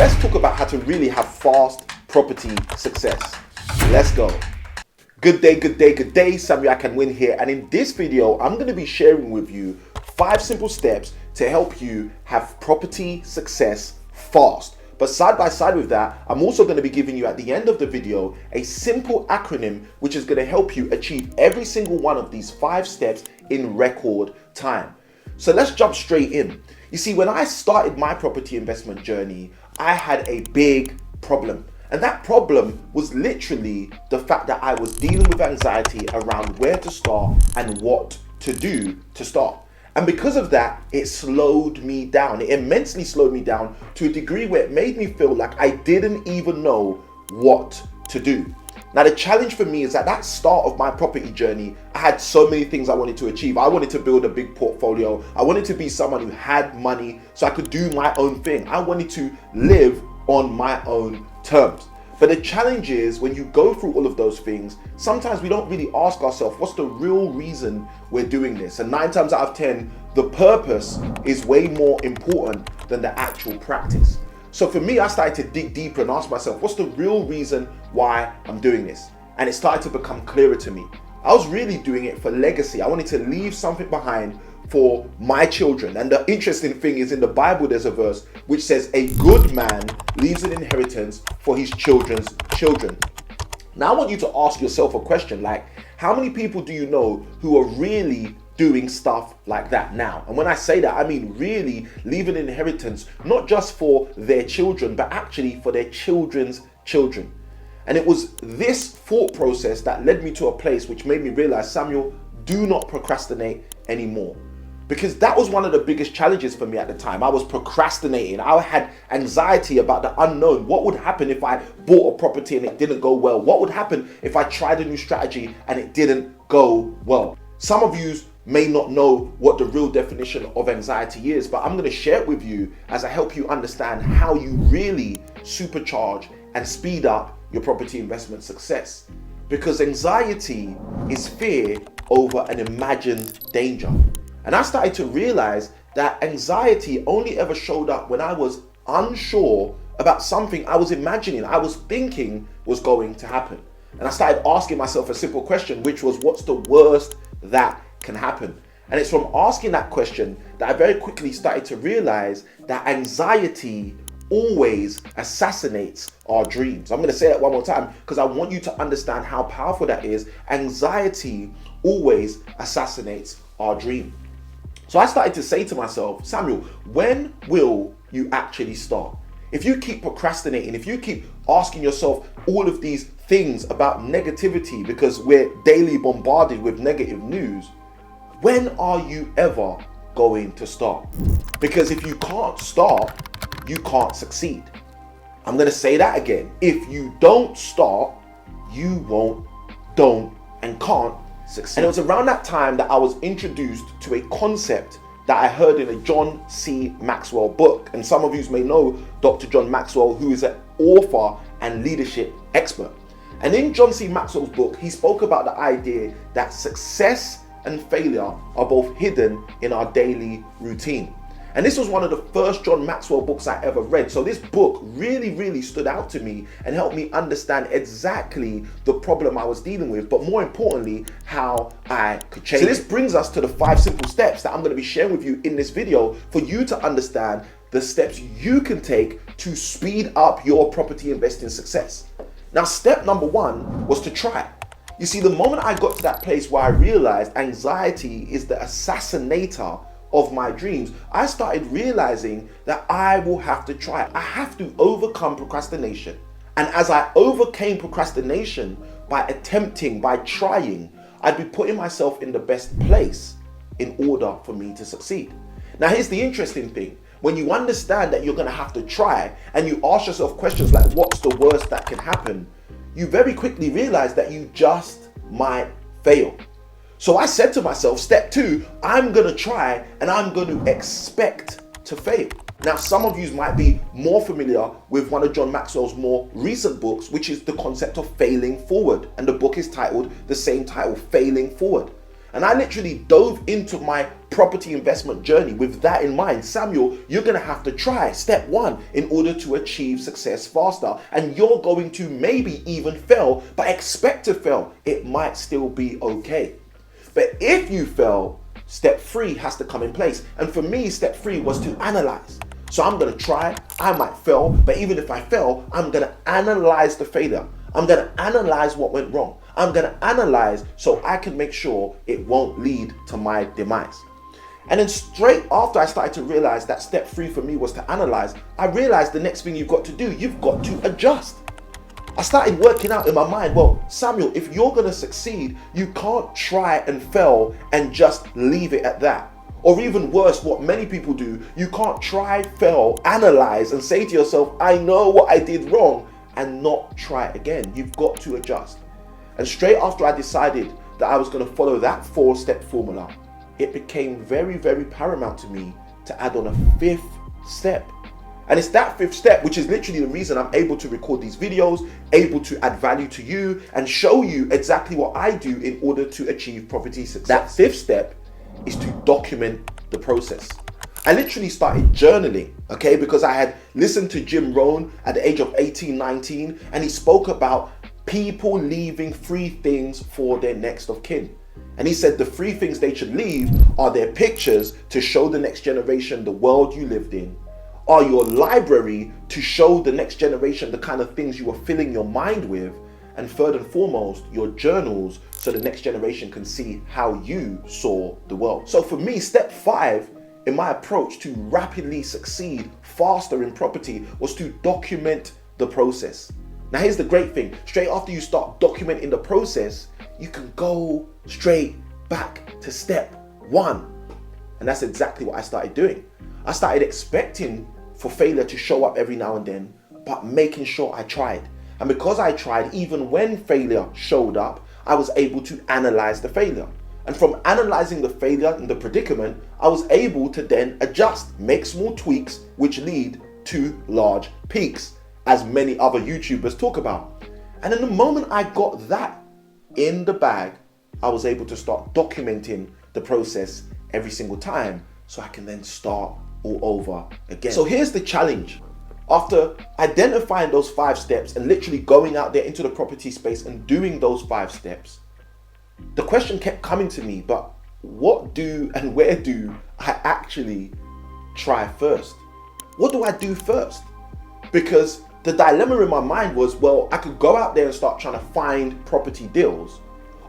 let's talk about how to really have fast property success. Let's go. Good day, good day, good day. Samuel Can Win here, and in this video, I'm going to be sharing with you 5 simple steps to help you have property success fast. But side by side with that, I'm also going to be giving you at the end of the video a simple acronym which is going to help you achieve every single one of these 5 steps in record time. So let's jump straight in. You see, when I started my property investment journey, I had a big problem. And that problem was literally the fact that I was dealing with anxiety around where to start and what to do to start. And because of that, it slowed me down. It immensely slowed me down to a degree where it made me feel like I didn't even know what to do. Now, the challenge for me is at that start of my property journey, I had so many things I wanted to achieve. I wanted to build a big portfolio. I wanted to be someone who had money so I could do my own thing. I wanted to live on my own terms. But the challenge is when you go through all of those things, sometimes we don't really ask ourselves, what's the real reason we're doing this? And 9 times out of 10, the purpose is way more important than the actual practice. So for me, I started to dig deeper and ask myself, what's the real reason why I'm doing this? And it started to become clearer to me. I was really doing it for legacy. I wanted to leave something behind for my children. And the interesting thing is, in the Bible, there's a verse which says a good man leaves an inheritance for his children's children. Now I want you to ask yourself a question like, how many people do you know who are really doing stuff like that now? And when I say that, I mean really leave an inheritance, not just for their children, but actually for their children's children. And it was this thought process that led me to a place which made me realize, Samuel, do not procrastinate anymore. Because that was one of the biggest challenges for me at the time. I was procrastinating. I had anxiety about the unknown. What would happen if I bought a property and it didn't go well? What would happen if I tried a new strategy and it didn't go well? Some of you may not know what the real definition of anxiety is, but I'm going to share it with you as I help you understand how you really supercharge and speed up your property investment success. Because anxiety is fear over an imagined danger. And I started to realize that anxiety only ever showed up when I was unsure about something I was imagining, I was thinking was going to happen. And I started asking myself a simple question, which was, what's the worst that can happen? And it's from asking that question that I very quickly started to realize that anxiety always assassinates our dreams. I'm going to say that one more time because I want you to understand how powerful that is. Anxiety always assassinates our dream. So I started to say to myself, Samuel, when will you actually start? If you keep procrastinating, if you keep asking yourself all of these things about negativity because we're daily bombarded with negative news, when are you ever going to start? Because if you can't start, you can't succeed. I'm going to say that again. If you don't start, you don't, and can't succeed. And it was around that time that I was introduced to a concept that I heard in a John C. Maxwell book. And some of you may know Dr. John Maxwell, who is an author and leadership expert. And in John C. Maxwell's book, he spoke about the idea that success and failure are both hidden in our daily routine. And this was one of the first John Maxwell books I ever read. So this book really stood out to me and helped me understand exactly the problem I was dealing with, but more importantly, how I could change it. So this brings us to the 5 simple steps that I'm going to be sharing with you in this video for you to understand the steps you can take to speed up your property investing success. Now, step number 1 was to try. You see, the moment I got to that place where I realized anxiety is the assassinator of my dreams, I started realizing that I will have to try. I have to overcome procrastination. And as I overcame procrastination by attempting, by trying, I'd be putting myself in the best place in order for me to succeed. Now, here's the interesting thing. When you understand that you're going to have to try and you ask yourself questions like, what's the worst that can happen? You very quickly realize that you just might fail. So I said to myself, step 2, I'm going to try and I'm going to expect to fail. Now, some of you might be more familiar with one of John Maxwell's more recent books, which is the concept of failing forward. And the book is titled the same title, Failing Forward. And I literally dove into my property investment journey with that in mind. Samuel, you're going to have to try step 1 in order to achieve success faster. And you're going to maybe even fail, but expect to fail. It might still be okay. But if you fail, step 3 has to come in place. And for me, step 3 was to analyze. So I'm going to try, I might fail, but even if I fail, I'm going to analyze the failure. I'm going to analyze what went wrong. I'm going to analyze so I can make sure it won't lead to my demise. And then straight after I started to realize that step 3 for me was to analyze, I realized the next thing you've got to do, you've got to adjust. I started working out in my mind, well, Samuel, if you're going to succeed, you can't try and fail and just leave it at that. Or even worse, what many people do, you can't try, fail, analyze, and say to yourself, I know what I did wrong, and not try again. You've got to adjust. And straight after I decided that I was going to follow that 4-step formula, it became very, very paramount to me to add on a 5th step. And it's that 5th step, which is literally the reason I'm able to record these videos, able to add value to you, and show you exactly what I do in order to achieve property success. That 5th step is to document the process. I literally started journaling, okay, because I had listened to Jim Rohn at the age of 18, 19, and he spoke about people leaving 3 things for their next of kin. And he said the 3 things they should leave are their pictures to show the next generation the world you lived in, or your library to show the next generation the kind of things you were filling your mind with, and third and foremost, your journals, so the next generation can see how you saw the world. So for me, step 5 in my approach to rapidly succeed faster in property was to document the process. Now here's the great thing, straight after you start documenting the process, you can go straight back to step 1. And that's exactly what I started doing. I started expecting for failure to show up every now and then, but making sure I tried. And because I tried, even when failure showed up, I was able to analyze the failure. And from analyzing the failure and the predicament, I was able to then adjust, make small tweaks, which lead to large peaks, as many other YouTubers talk about. And in the moment I got that in the bag, I was able to start documenting the process every single time so I can then start all over again. So here's the challenge. After identifying those 5 steps and literally going out there into the property space and doing those 5 steps, the question kept coming to me, but what do and where do I actually try first? What do I do first? Because the dilemma in my mind was, well, I could go out there and start trying to find property deals,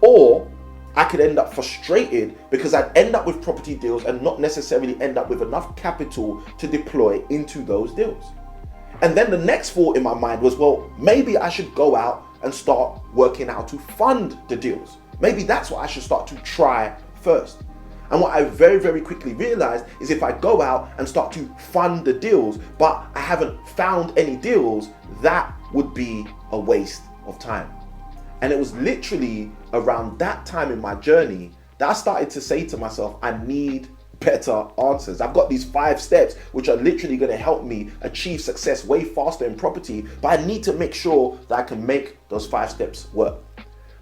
or I could end up frustrated because I'd end up with property deals and not necessarily end up with enough capital to deploy into those deals. And then the next thought in my mind was, well, maybe I should go out and start working out to fund the deals. Maybe that's what I should start to try first. And what I very, very quickly realized is if I go out and start to fund the deals, but I haven't found any deals, that would be a waste of time. And it was literally around that time in my journey that I started to say to myself, I need better answers. I've got these 5 steps which are literally going to help me achieve success way faster in property, but I need to make sure that I can make those 5 steps work.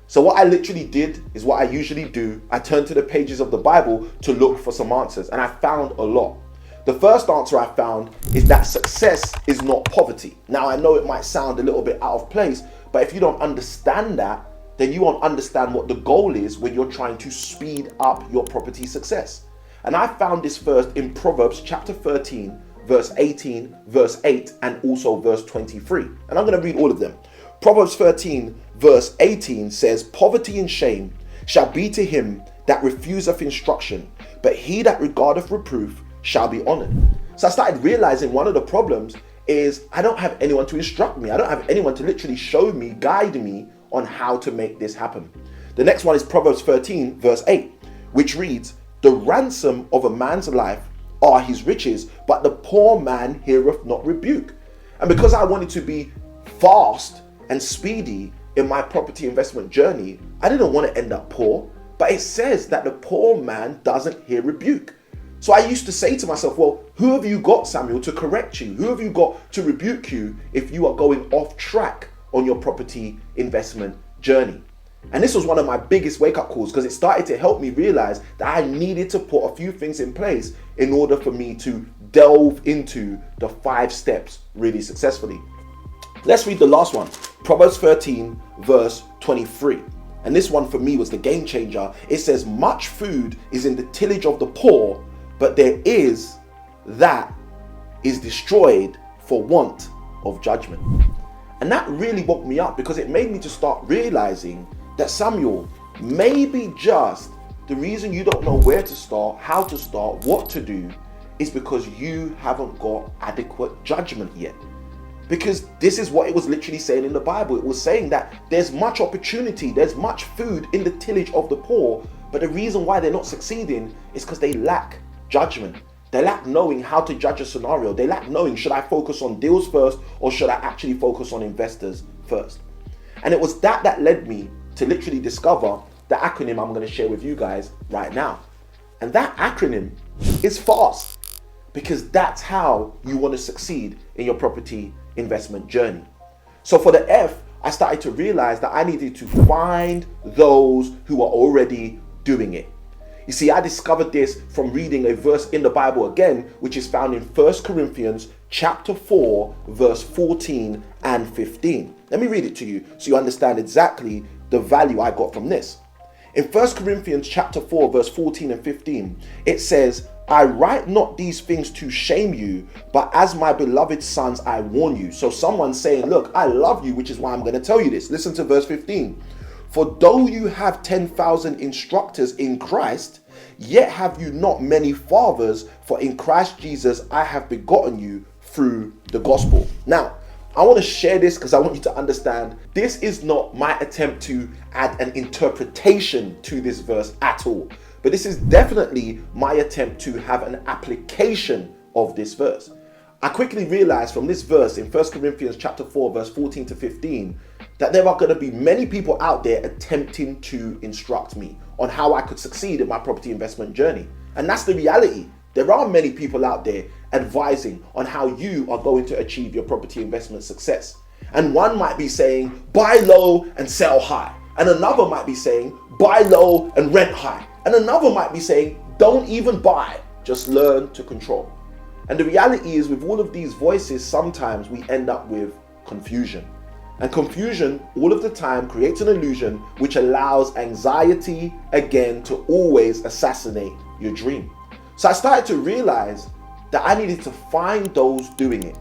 So what I literally did is what I usually do. I turned to the pages of the Bible to look for some answers, and I found a lot. The first answer I found is that success is not poverty. Now I know it might sound a little bit out of place, but if you don't understand that, then you won't understand what the goal is when you're trying to speed up your property success. And I found this first in Proverbs chapter 13, verse 18, verse 8, and also verse 23. And I'm going to read all of them. Proverbs 13, verse 18 says, "Poverty and shame shall be to him that refuseth instruction, but he that regardeth reproof shall be honored." So I started realizing one of the problems is I don't have anyone to instruct me. I don't have anyone to literally show me, guide me on how to make this happen. The next one is Proverbs 13, verse 8, which reads, "The ransom of a man's life are his riches, but the poor man heareth not rebuke." And because I wanted to be fast and speedy in my property investment journey, I didn't want to end up poor, but it says that the poor man doesn't hear rebuke. So I used to say to myself, well, who have you got, Samuel, to correct you? Who have you got to rebuke you if you are going off track on your property investment journey? And this was one of my biggest wake-up calls, because it started to help me realize that I needed to put a few things in place in order for me to delve into the 5 steps really successfully. Let's read the last one. Proverbs 13 verse 23. And this one for me was the game changer. It says, much food is in the tillage of the poor, but there is that is destroyed for want of judgment. And that really woke me up, because it made me to start realizing that, Samuel, maybe just the reason you don't know where to start, how to start, what to do, is because you haven't got adequate judgment yet. Because this is what it was literally saying in the Bible. It was saying that there's much opportunity, there's much food in the tillage of the poor, but the reason why they're not succeeding is because they lack judgment. They lack knowing how to judge a scenario. They lack knowing, should I focus on deals first, or should I actually focus on investors first? And it was that led me to literally discover the acronym I'm going to share with you guys right now. And that acronym is FAST, because that's how you want to succeed in your property investment journey. So for the F, I started to realize that I needed to find those who are already doing it. You see, I discovered this from reading a verse in the Bible again, which is found in 1 Corinthians chapter 4, verse 14 and 15. Let me read it to you so you understand exactly the value I got from this. In 1 Corinthians chapter 4, verse 14 and 15, it says, I write not these things to shame you, but as my beloved sons, I warn you. So someone's saying, look, I love you, which is why I'm going to tell you this. Listen to verse 15. For though you have 10,000 instructors in Christ, yet have you not many fathers, for in Christ Jesus I have begotten you through the gospel. Now, I want to share this because I want you to understand this is not my attempt to add an interpretation to this verse at all, but this is definitely my attempt to have an application of this verse. I quickly realized from this verse in 1 Corinthians chapter 4, verse 14 to 15, that there are going to be many people out there attempting to instruct me on how I could succeed in my property investment journey. And that's the reality. There are many people out there advising on how you are going to achieve your property investment success. And one might be saying, buy low and sell high. And another might be saying, buy low and rent high. And another might be saying, don't even buy, just learn to control. And the reality is, with all of these voices, sometimes we end up with confusion. And confusion all of the time creates an illusion which allows anxiety again to always assassinate your dream. So I started to realize that I needed to find those doing it.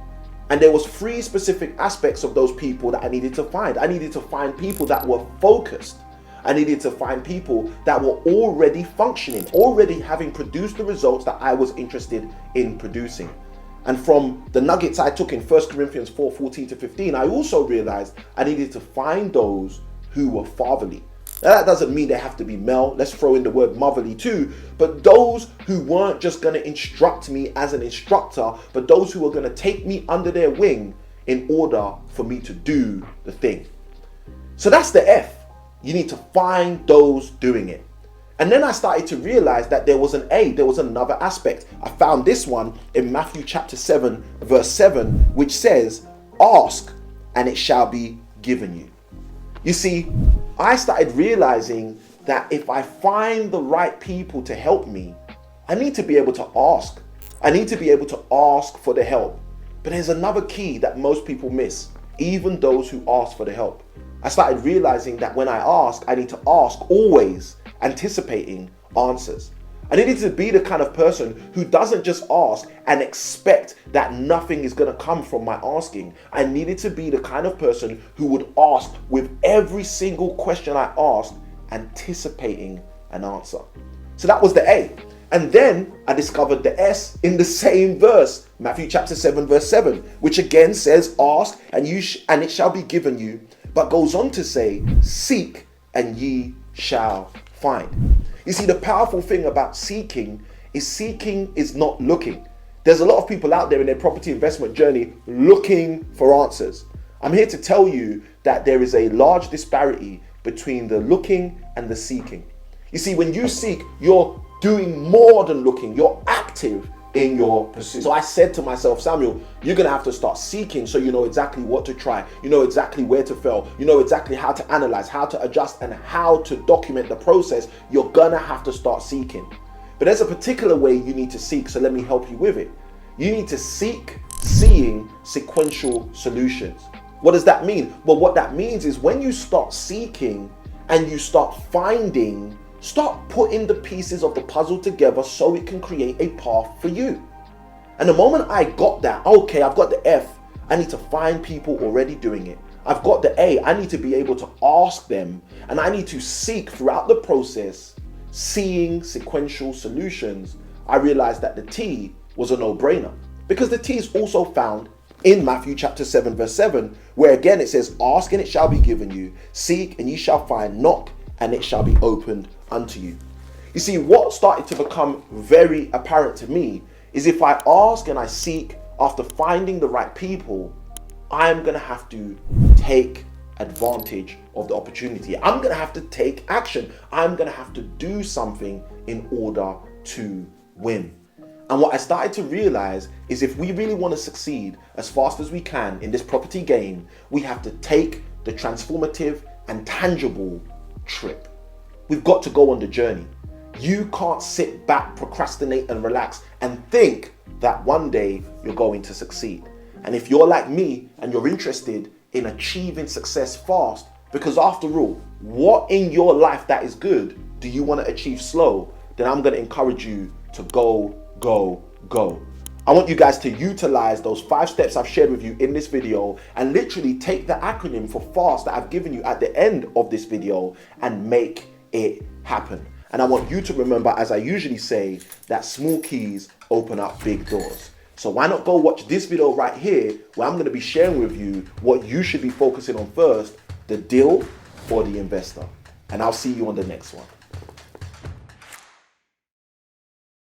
And there was 3 specific aspects of those people that I needed to find. I needed to find people that were focused. I needed to find people that were already functioning, already having produced the results that I was interested in producing. And from the nuggets I took in 1 Corinthians 4, 14 to 15, I also realized I needed to find those who were fatherly. Now that doesn't mean they have to be male. Let's throw in the word motherly too. But those who weren't just going to instruct me as an instructor, but those who were going to take me under their wing in order for me to do the thing. So that's the F. You need to find those doing it. And then I started to realize that there was an A, there was another aspect. I found this one in Matthew chapter 7, verse 7, which says, ask and it shall be given you. You see, I started realizing that if I find the right people to help me, I need to be able to ask. I need to be able to ask for the help. But there's another key that most people miss, even those who ask for the help. I started realizing that when I ask, I need to ask always anticipating answers. I needed to be the kind of person who doesn't just ask and expect that nothing is going to come from my asking. I needed to be the kind of person who would ask with every single question I asked, anticipating an answer. So that was the A. And then I discovered the S in the same verse, Matthew chapter 7, verse 7, which again says, ask and it shall be given you, but goes on to say, seek and ye shall find. You see, the powerful thing about seeking is not looking. There's a lot of people out there in their property investment journey looking for answers. I'm here to tell you that there is a large disparity between the looking and the seeking. You see, when you seek, you're doing more than looking. You're active in your pursuit. So I said to myself, Samuel, you're gonna have to start seeking so you know exactly what to try, you know exactly where to fail, you know exactly how to analyze, how to adjust, and how to document the process. You're gonna have to start seeking. But there's a particular way you need to seek, so let me help you with it. You need to seek seeing sequential solutions. What does that mean? Well, what that means is when you start seeking and you start finding, start putting the pieces of the puzzle together so it can create a path for you. And the moment I got that, okay, I've got the F, I need to find people already doing it. I've got the A, I need to be able to ask them, and I need to seek throughout the process, seeing sequential solutions. I realized that the T was a no-brainer, because the T is also found in Matthew chapter 7 verse 7, where again it says, ask and it shall be given you, seek and ye shall find, knock and it shall be opened unto you. You see, what started to become very apparent to me is if I ask and I seek after finding the right people, I'm going to have to take advantage of the opportunity. I'm going to have to take action. I'm going to have to do something in order to win. And what I started to realize is if we really want to succeed as fast as we can in this property game, we have to take the transformative and tangible trip. We've got to go on the journey. You can't sit back, procrastinate and relax and think that one day you're going to succeed. And if you're like me and you're interested in achieving success fast, because after all, what in your life that is good do you want to achieve slow? Then I'm going to encourage you to go. I want you guys to utilize those 5 steps I've shared with you in this video and literally take the acronym for FAST that I've given you at the end of this video and make it happen. And I want you to remember, as I usually say, that small keys open up big doors. So why not go watch this video right here, where I'm going to be sharing with you what you should be focusing on first, the deal or the investor. And I'll see you on the next one.